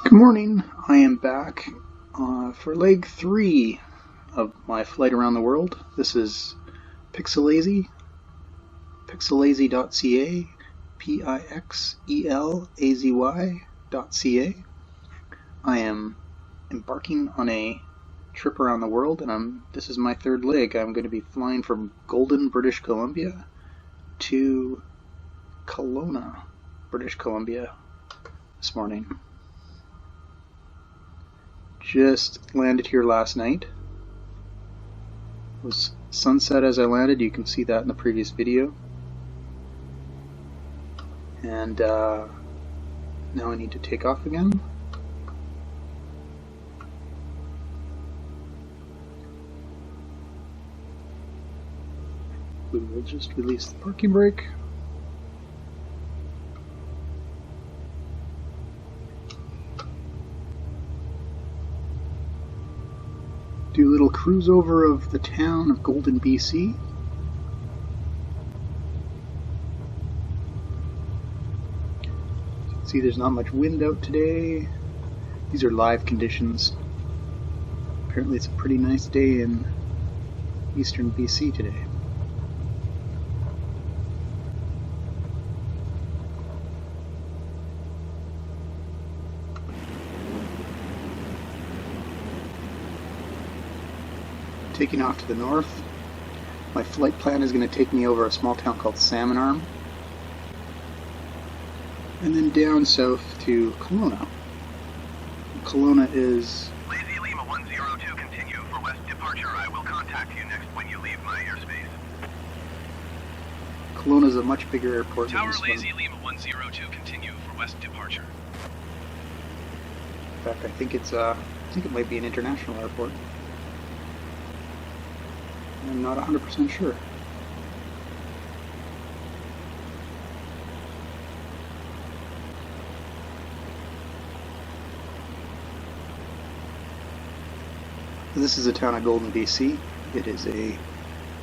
Good morning. I am back for leg 3 of my flight around the world. This is Pixelazy, pixelazy.ca, pixelazy.ca. I am embarking on a trip around the world, and this is my third leg. I'm going to be flying from Golden, British Columbia to Kelowna, British Columbia this morning. Just landed here last night. It was sunset as I landed. You can see that in the previous video. And now I need to take off again. We will just release the parking brake. Do a little cruise over of the town of Golden, BC. See, there's not much wind out today. These are live conditions. Apparently it's a pretty nice day in eastern BC today. Taking off to the north. My flight plan is going to take me over a small town called Salmon Arm, and then down south to Kelowna. Kelowna is... Lazy Lima 102, continue for west departure. I will contact you next when you leave my airspace. Kelowna is a much bigger airport than Tower this one. Lazy Lima 102, continue for west departure. In fact, I think it might be an international airport. I'm not 100% sure. This is a town of Golden, BC. It is a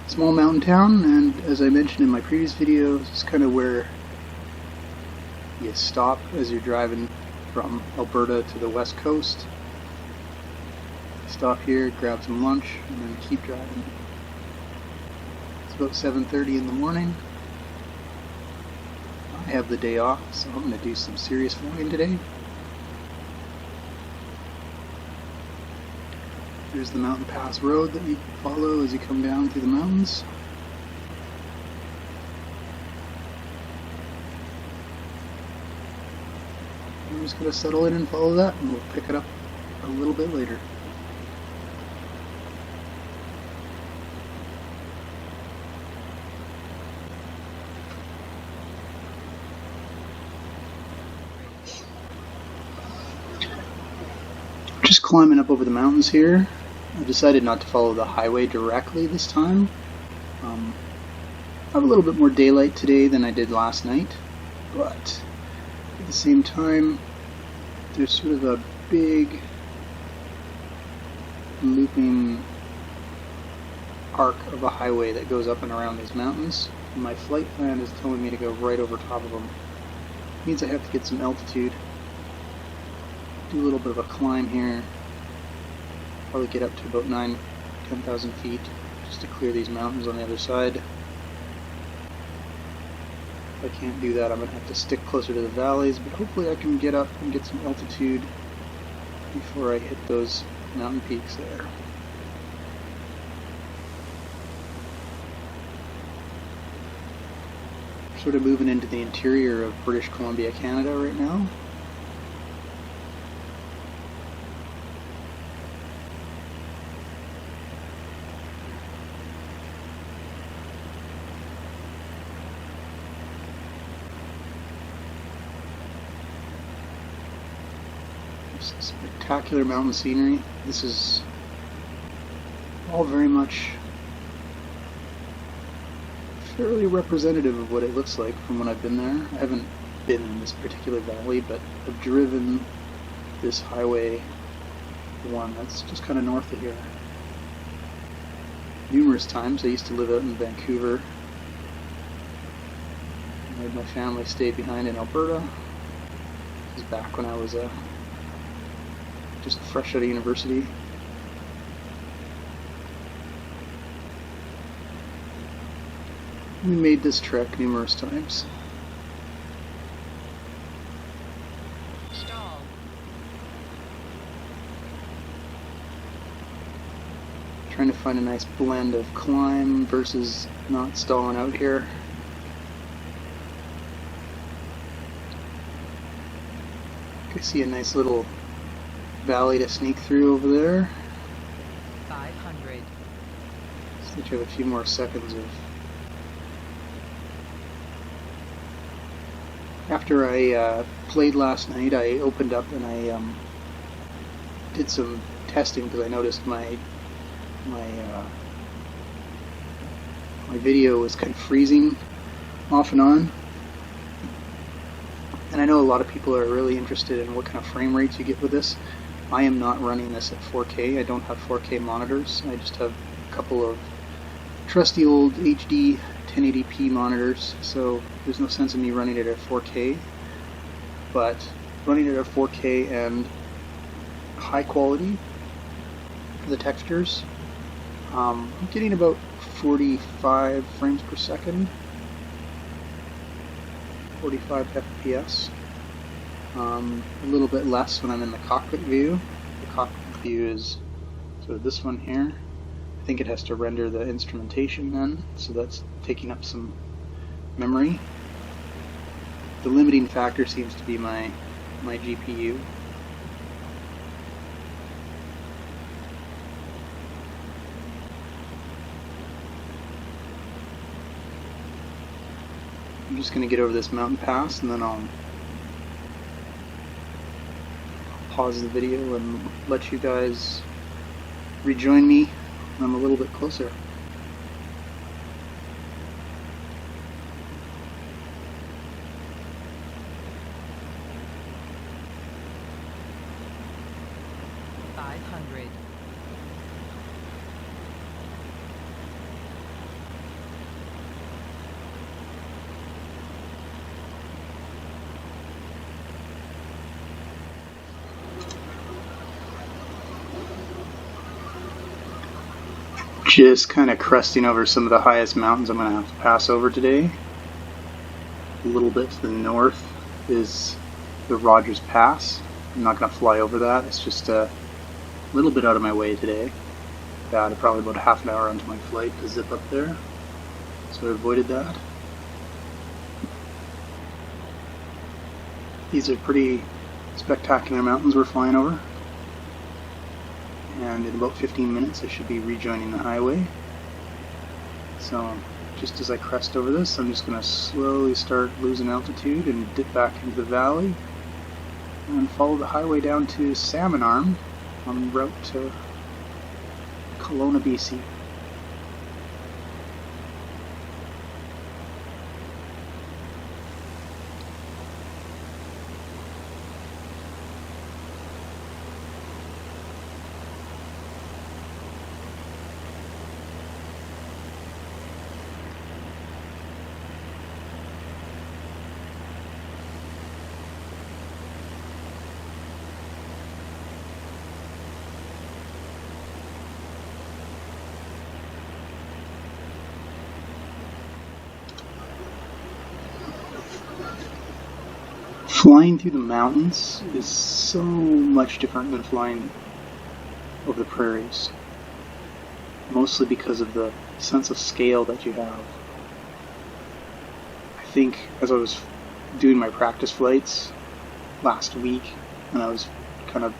small mountain town, and as I mentioned in my previous video, it's kind of where you stop as you're driving from Alberta to the west coast. Stop here, grab some lunch, and then keep driving. It's about 7:30 in the morning. I have the day off, so I'm going to do some serious flying today. Here's the mountain pass road that you follow as you come down through the mountains. I'm just going to settle in and follow that, and we'll pick it up a little bit later. Just climbing up over the mountains here. I decided not to follow the highway directly this time. I have a little bit more daylight today than I did last night, but at the same time there's sort of a big looping arc of a highway that goes up and around these mountains. And my flight plan is telling me to go right over top of them. It means I have to get some altitude. Do a little bit of a climb here, probably get up to about 10,000 feet just to clear these mountains on the other side. If I can't do that, I'm going to have to stick closer to the valleys, but hopefully I can get up and get some altitude before I hit those mountain peaks there. Sort of moving into the interior of British Columbia, Canada right now. Spectacular mountain scenery. This is all very much fairly representative of what it looks like from when I've been there. I haven't been in this particular valley, but I've driven this highway one that's just kind of north of here numerous times. I used to live out in Vancouver. I had my family stay behind in Alberta. This is back when I was a just fresh out of university. We made this trek numerous times. Stall. Trying to find a nice blend of climb versus not stalling out here. I see a nice little valley to sneak through over there. 500. So we have a few more seconds of... After I played last night, I opened up and I did some testing because I noticed my video was kind of freezing off and on. And I know a lot of people are really interested in what kind of frame rates you get with this. I am not running this at 4K. I don't have 4K monitors. I just have a couple of trusty old HD 1080p monitors, so there's no sense in me running it at 4K. But running it at 4K and high quality for the textures, I'm getting about 45 frames per second. 45 FPS. A little bit less when I'm in the cockpit view. The cockpit view is sort of this one here. I think it has to render the instrumentation then, so that's taking up some memory. The limiting factor seems to be my GPU. I'm just going to get over this mountain pass and then I'll pause the video and let you guys rejoin me when I'm a little bit closer. Just kind of cresting over some of the highest mountains I'm going to have to pass over today. A little bit to the north is the Rogers Pass. I'm not going to fly over that. It's just a little bit out of my way today. Got probably about half an hour onto my flight to zip up there, so I avoided that. These are pretty spectacular mountains we're flying over. And in about 15 minutes I should be rejoining the highway. So just as I crest over this, I'm just going to slowly start losing altitude and dip back into the valley and follow the highway down to Salmon Arm on route to Kelowna, BC. Flying through the mountains is so much different than flying over the prairies, mostly because of the sense of scale that you have. I think as I was doing my practice flights last week and I was kind of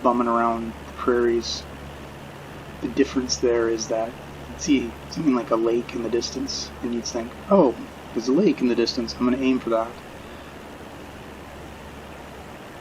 bumming around the prairies, the difference there is that you'd see something like a lake in the distance and you'd think, oh, there's a lake in the distance, I'm going to aim for that.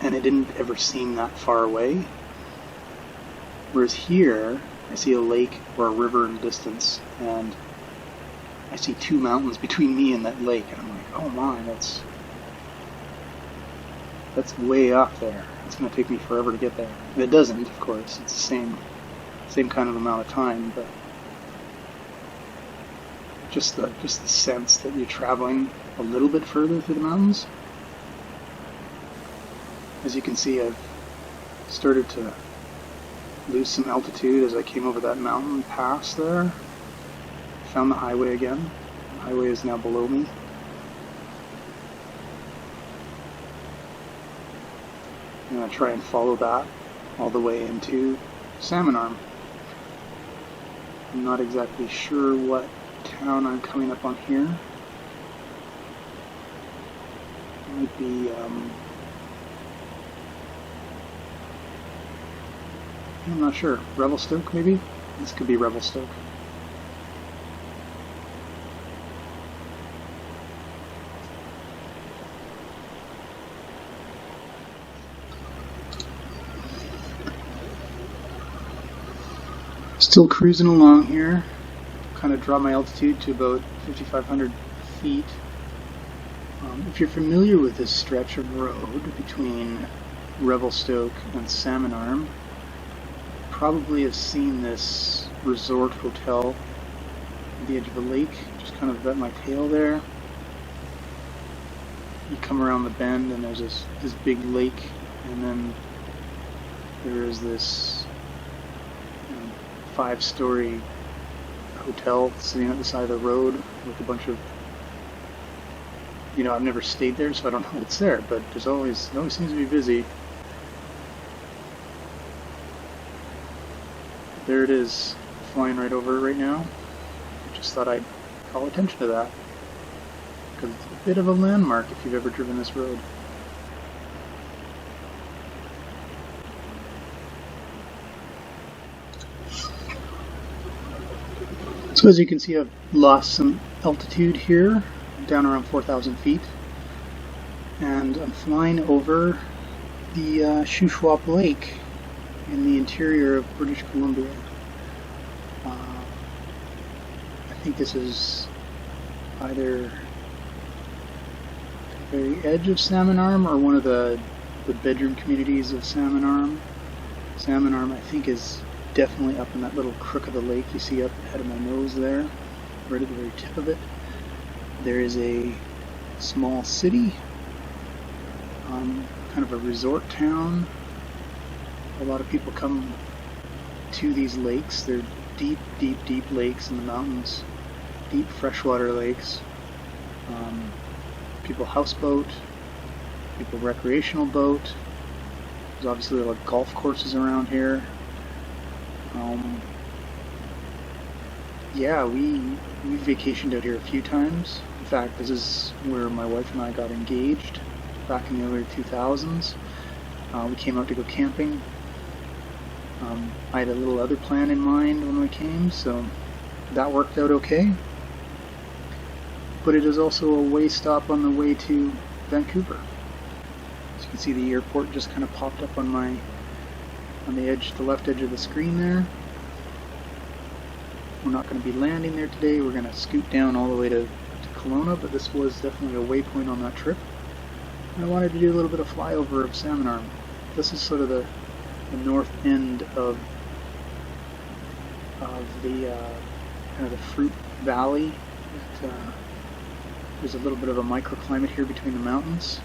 And it didn't ever seem that far away. Whereas here, I see a lake or a river in the distance, and I see two mountains between me and that lake, and I'm like, oh my, that's way up there. It's going to take me forever to get there. And it doesn't, of course. It's the same kind of amount of time, but just the sense that you're traveling a little bit further through the mountains. As you can see, I've Started to lose some altitude as I came over that mountain pass there. Found the highway again. The highway is now below me. I'm going to try and follow that all the way into Salmon Arm. I'm not exactly sure what town I'm coming up on here. It might be, I'm not sure. Revelstoke, maybe? This could be Revelstoke. Still cruising along here. Kind of drop my altitude to about 5,500 feet. If you're familiar with this stretch of road between Revelstoke and Salmon Arm, probably have seen this resort hotel at the edge of a lake, just kind of at my tail there. You come around the bend and there's this big lake, and then there is this 5-story hotel sitting at the side of the road with a bunch of, I've never stayed there, so I don't know what's there, but it always seems to be busy. There it is, flying right over it right now. I just thought I'd call attention to that, because it's a bit of a landmark if you've ever driven this road. So as you can see, I've lost some altitude here, down around 4,000 feet, and I'm flying over the Shuswap Lake in the interior of British Columbia. I think this is either the very edge of Salmon Arm or one of the bedroom communities of Salmon Arm. Salmon Arm, I think, is definitely up in that little crook of the lake you see up ahead of my nose there, right at the very tip of it. There is a small city, kind of a resort town. A lot of people come to these lakes. They're deep, deep, deep lakes in the mountains, deep freshwater lakes. People houseboat, people recreational boat. There's obviously a lot of golf courses around here. Yeah, we vacationed out here a few times. In fact, this is where my wife and I got engaged back in the early 2000s. We came out to go camping. I had a little other plan in mind when we came, so that worked out okay. But it is also a way stop on the way to Vancouver. As you can see, the airport just kind of popped up on the left edge of the screen there. We're not going to be landing there today. We're going to scoot down all the way to Kelowna, but this was definitely a waypoint on that trip. And I wanted to do a little bit of flyover of Salmon Arm. This is sort of the north end of the kind of the fruit valley. There's a little bit of a microclimate here between the mountains,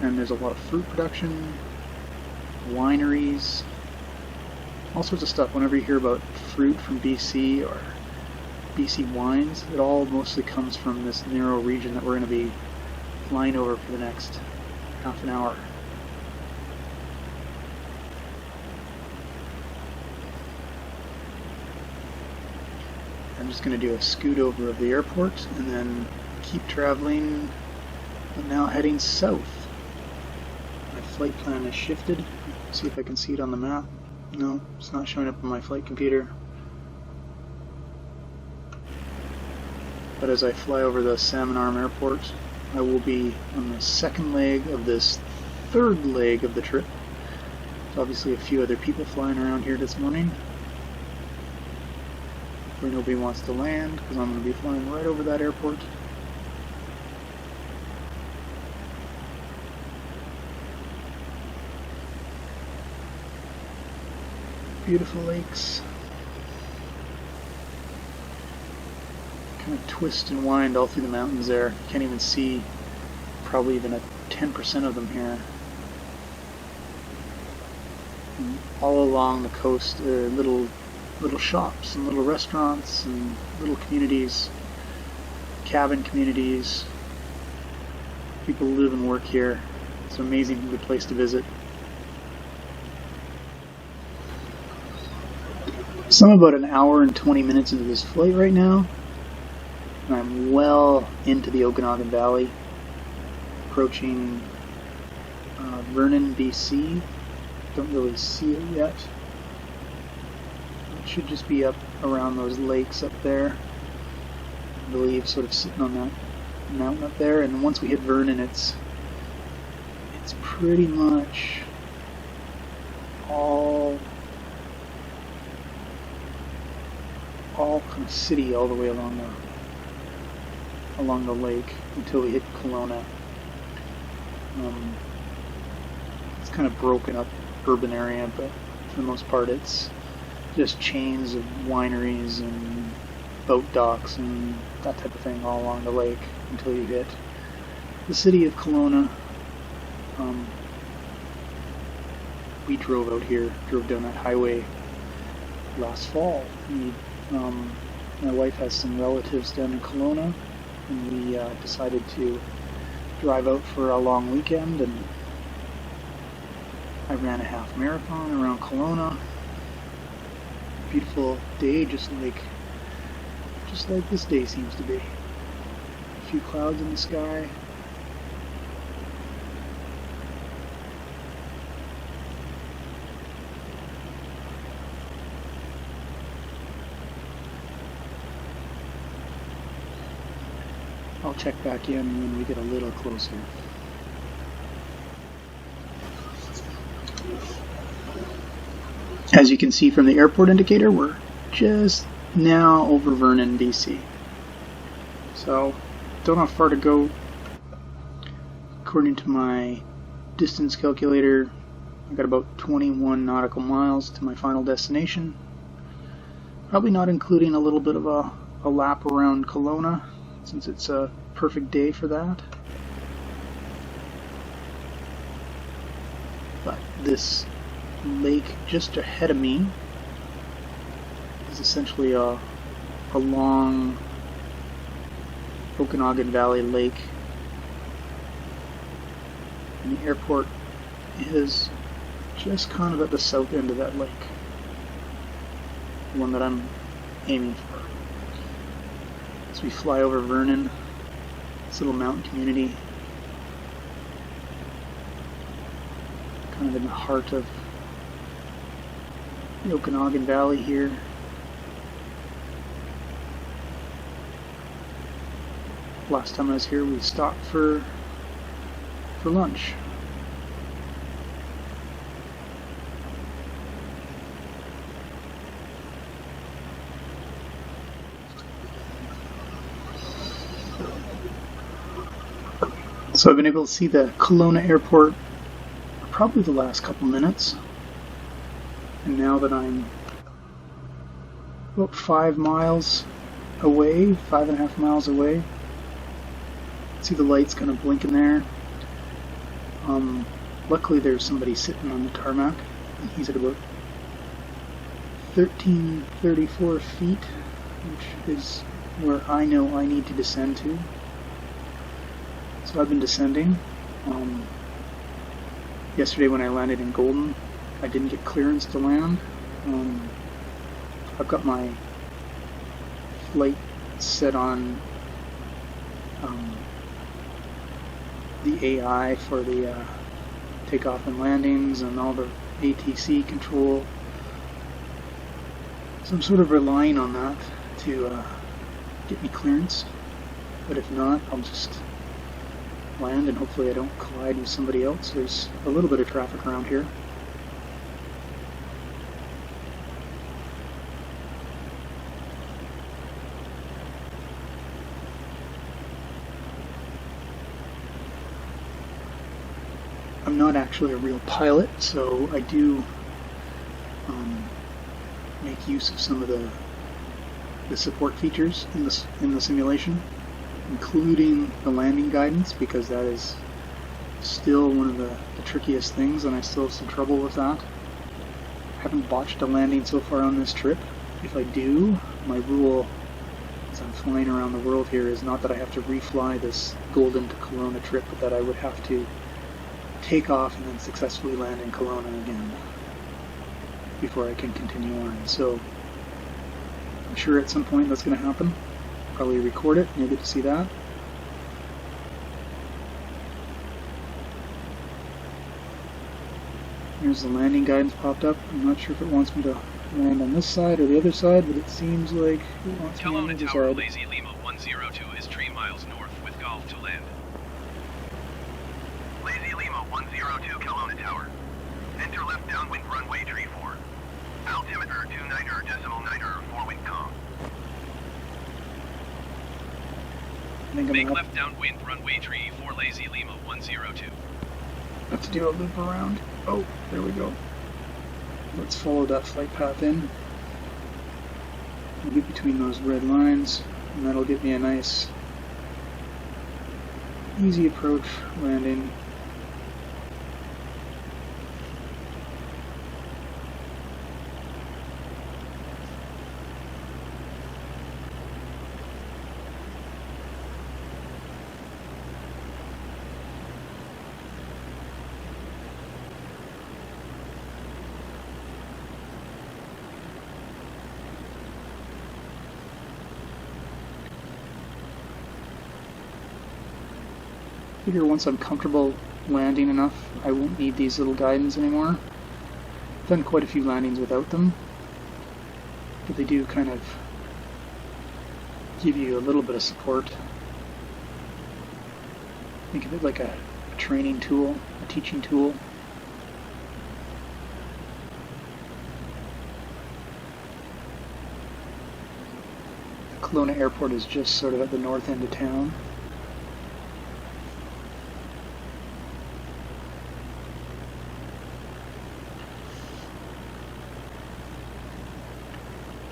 and there's a lot of fruit production, wineries, all sorts of stuff. Whenever you hear about fruit from BC or BC wines, it all mostly comes from this narrow region that we're going to be flying over for the next half an hour. I'm just going to do a scoot over of the airport and then keep traveling. I'm now heading south. My flight plan has shifted. See if I can see it on the map. No, it's not showing up on my flight computer. But as I fly over the Salmon Arm Airport, I will be on the second leg of this third leg of the trip. There's obviously a few other people flying around here this morning, where nobody wants to land because I'm going to be flying right over that airport. Beautiful lakes. Kind of twist and wind all through the mountains there. You can't even see probably even a 10% of them here. And all along the coast are little shops and little restaurants and little communities, cabin communities. People live and work here. It's an amazing good place to visit. So I'm about an hour and 20 minutes into this flight right now, and I'm well into the Okanagan Valley, approaching Vernon, BC. Don't really see it yet. It should just be up around those lakes up there, I believe, sort of sitting on that mountain up there. And once we hit Vernon, it's pretty much all kind of city all the way along the lake until we hit Kelowna. It's kind of broken up urban area, but for the most part it's just chains of wineries and boat docks and that type of thing all along the lake until you hit the city of Kelowna. We drove down that highway last fall. My wife has some relatives down in Kelowna, and we decided to drive out for a long weekend, and I ran a half marathon around Kelowna. Beautiful day, just like this day seems to be. A few clouds in the sky. I'll check back in when we get a little closer. As you can see from the airport indicator, we're just now over Vernon, BC. So, don't have far to go. According to my distance calculator, I got about 21 nautical miles to my final destination. Probably not including a little bit of a lap around Kelowna, since it's a perfect day for that. But this lake just ahead of me is essentially a long Okanagan Valley lake, and the airport is just kind of at the south end of that lake, the one that I'm aiming for. As we fly over Vernon, this little mountain community, kind of in the heart of the Okanagan Valley here. Last time I was here, we stopped for lunch. So I've been able to see the Kelowna airport for probably the last couple minutes. And now that I'm about 5 miles away, 5.5 miles away, see the lights kind of blinking there. Luckily there's somebody sitting on the tarmac, and he's at about 1334 feet, which is where I know I need to descend to. So I've been descending. Yesterday when I landed in Golden, I didn't get clearance to land. I've got my flight set on the AI for the takeoff and landings and all the ATC control. So I'm sort of relying on that to get me clearance. But if not, I'll just land and hopefully I don't collide with somebody else. There's a little bit of traffic around here. I'm not actually a real pilot, so I do make use of some of the support features in the simulation, including the landing guidance, because that is still one of the trickiest things, and I still have some trouble with that. haven't botched a landing so far on this trip. If I do, my rule as I'm flying around the world here is not that I have to refly this Golden to Kelowna trip, but that I would have to take off and then successfully land in Kelowna again before I can continue on. So I'm sure at some point that's going to happen. Probably record it and you'll get to see that. Here's the landing guidance popped up. I'm not sure if it wants me to land on this side or the other side, but it seems like it wants me on the other Tower, side. Lazy Lima 102 is 3 miles north with golf to land. Lazy Lima 102 Kelowna Tower. Enter left downwind runway tree 4. Altimeter 29.9 4 wind calm. I think I'm Make gonna left downwind runway tree 4 Lazy Lima 102. have to do a loop around. Oh, there we go. Let's follow that flight path in. We'll get between those red lines, and that'll get me a nice, easy approach landing. I figure once I'm comfortable landing enough, I won't need these little guidons anymore. I've done quite a few landings without them, but they do kind of give you a little bit of support. Think of it like a training tool, a teaching tool. The Kelowna Airport is just sort of at the north end of town.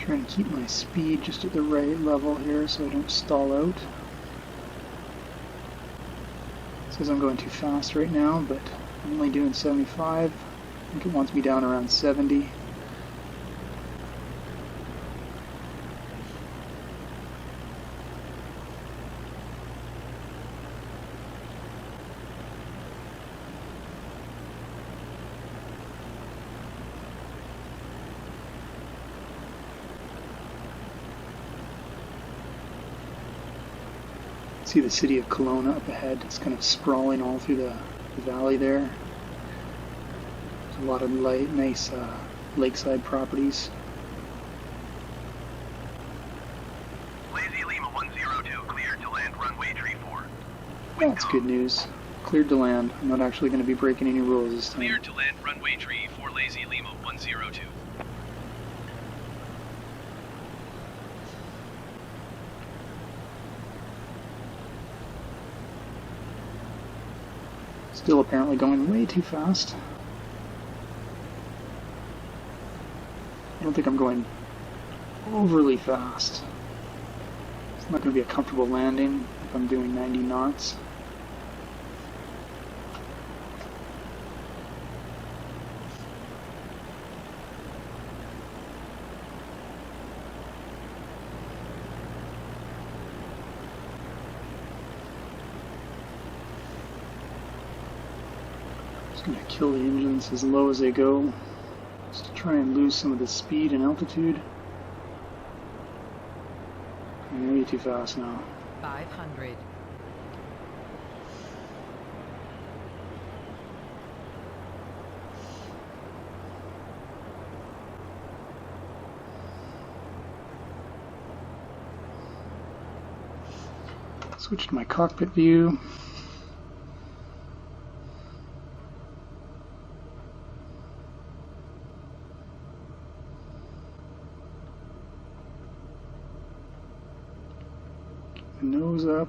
Trying to keep my speed just at the right level here so I don't stall out. It says I'm going too fast right now, but I'm only doing 75. I think it wants me down around 70. See the city of Kelowna up ahead. It's kind of sprawling all through the valley there. There's a lot of nice lakeside properties. Lazy Lima 102 cleared to land runway tree 4. That's good news. Cleared to land. I'm not actually going to be breaking any rules this time. Cleared to land runway tree 4 Lazy Lima 102. Still apparently going way too fast. I don't think I'm going overly fast. It's not going to be a comfortable landing if I'm doing 90 knots. Going to kill the engines as low as they go, just to try and lose some of the speed and altitude. I'm way too fast now. 500. Switch to my cockpit view. Nose up.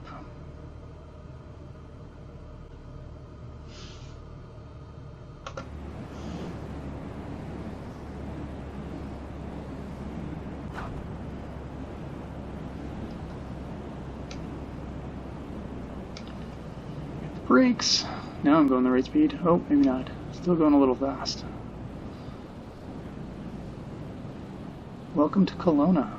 Brakes. Now I'm going the right speed. Oh, maybe not. Still going a little fast. Welcome to Kelowna.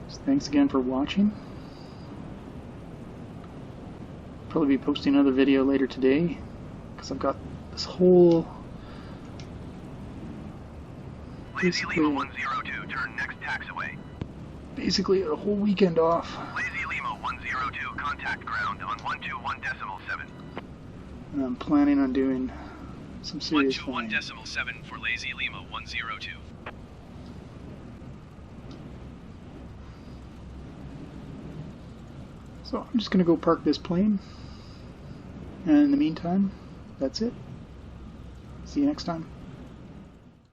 So thanks again for watching. Probably be posting another video later today because I've got this whole Lazy Lima 102, turn next taxiway. Basically a whole weekend off. Lazy Lima 102, contact ground on 121.7. And I'm planning on doing some serious flying. 121.7 for Lazy Lima 102. So I'm just going to go park this plane. And in the meantime, that's it. See you next time.